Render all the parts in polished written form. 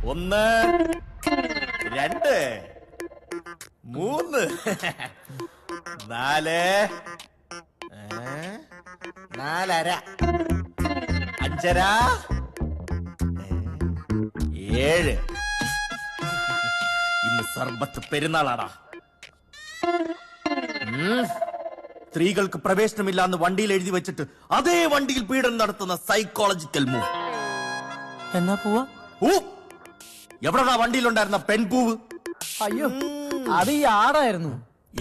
ഒന്ന്, രണ്ട്, മൂന്ന്, നാല്, നാലര, അഞ്ചര, ഏഴ്. ഇന്ന് സർബത്ത് പെരുന്നാളാടാ. സ്ത്രീകൾക്ക് പ്രവേശനമില്ലാന്ന് വണ്ടിയിൽ എഴുതി വെച്ചിട്ട് അതേ വണ്ടിയിൽ പീഡനം നടത്തുന്ന സൈക്കോളജിക്കൽ മൂവ്. എന്നാ പോവാ? എവിടെടാ വണ്ടിയിലുണ്ടായിരുന്ന പെൺപൂവ്? അയ്യോ, അത് ഈ ആടായിരുന്നു.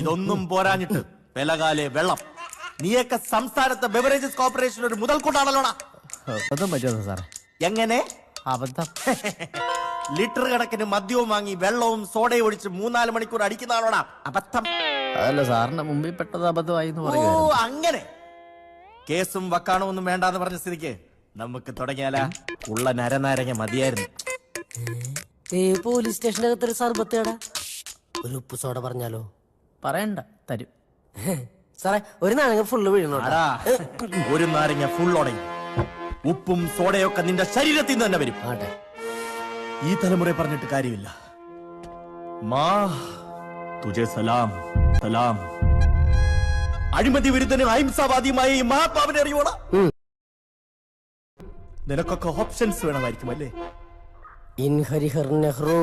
ഇതൊന്നും പോരാഞ്ഞിട്ട് പെലകാലെ വെള്ളം. നീയൊക്കെ സംസ്ഥാനത്തെ ബെവറേജസ് കോർപ്പറേഷൻ ഒരു മുതൽക്കൂട്ടാണല്ലോടാ. അബദ്ധം പറ്റുമോ സാറേ? എങ്ങനെ അബദ്ധം? ലിറ്റർ കണക്കിന് മദ്യവും വാങ്ങി വെള്ളവും സോഡയും ഒഴിച്ച് 3-4 മണിക്കൂർ അടിക്കുന്നതാണോടാ അബദ്ധം? അതല്ല, സാറിന്റെ മുമ്പിൽ പെട്ടത് അബദ്ധമായി. ഓ, അങ്ങനെ കേസും വക്കാണമൊന്നും വേണ്ടാന്ന് പറഞ്ഞ സ്ഥിതിക്ക് നമുക്ക് തുടങ്ങിയാലാ? ഉള്ള നരനാരങ്ങ മതിയായിരുന്നു. പോലീസ് സ്റ്റേഷനകത്ത് ഒരു സർബത്തേടാ. ഒരു ഉപ്പ് സോഡ പറഞ്ഞാലോ? പറയണ്ട, തരും. സാറേ, ഒരു നാരങ്ങ ഫുള്ള് വീഴണോടാ. ഒരു നാരങ്ങ ഫുൾ ഉടയും. ഉപ്പും സോഡയൊക്കെ നിന്റെ ശരീരത്തിൽ നിന്ന് തന്നെ വരും. ഈ തലമുറ പറഞ്ഞിട്ട് കാര്യമില്ല. മാ തുജെ സലാം സലാം. അഴിമതി വിരുദ്ധനും അഹിംസാവാദിയുമായ ഈ മഹാത്മാവിനെ അറിയോടാ? നിനക്കൊക്കെ ഓപ്ഷൻസ് വേണമായിരിക്കും അല്ലേ? ഇൻ ഹരിഹർ നെഹ്റു.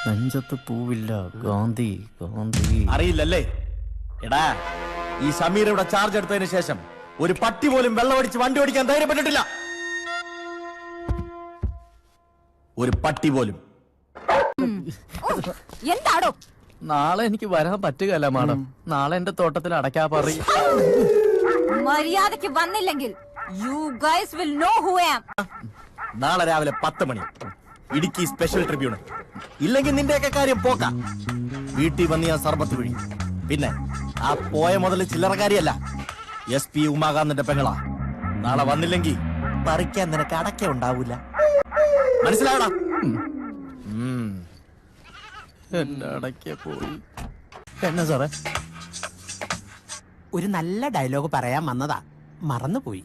നെഞ്ചത്ത് പൂവില്ല, ഗാന്ധി ഗാന്ധി. അറിയില്ലല്ലേ? എടാ, ഈ ഷമീർ ഇവിടെ ചാർജ് എടുത്തതിന് ശേഷം ഒരു പട്ടി പോലും വെള്ളമടിച്ച് വണ്ടി ഓടിക്കാൻ ധൈര്യപ്പെട്ടിട്ടില്ല. ഒരു പട്ടി പോലും. എന്താടോ? നാളെ എനിക്ക് വരാൻ പറ്റുകയല്ല മാഡം. നാളെ എന്റെ തോട്ടത്തിൽ അടയ്ക്കാ പറയും. മര്യാദയ്ക്ക് വന്നില്ലെങ്കിൽ you guys will know who I am. നാളെ രാവിലെ 10 മണി ഇടുക്കി സ്പെഷ്യൽ ട്രിബ്യൂണൽ. ഇല്ലെങ്കിൽ നിന്റെയൊക്കെ കാര്യം പോക്കാം. വീട്ടിൽ വന്ന് ഞാൻ സർബത്ത് വിഴി. പിന്നെ ആ പോയ മുതൽ ചില്ലറക്കാരിയല്ല, SP ഉമാകാന്തിന്റെ പെങ്ങളാ. നാളെ വന്നില്ലെങ്കിൽ പറിക്കാൻ നിനക്ക് അടക്ക ഉണ്ടാവൂല. മനസ്സിലാവടാ? എന്റെ അടയ്ക്ക പോയി. എന്നാ സാറേ? ഒരു നല്ല ഡയലോഗ് പറയാൻ വന്നതാ, മറന്നുപോയി.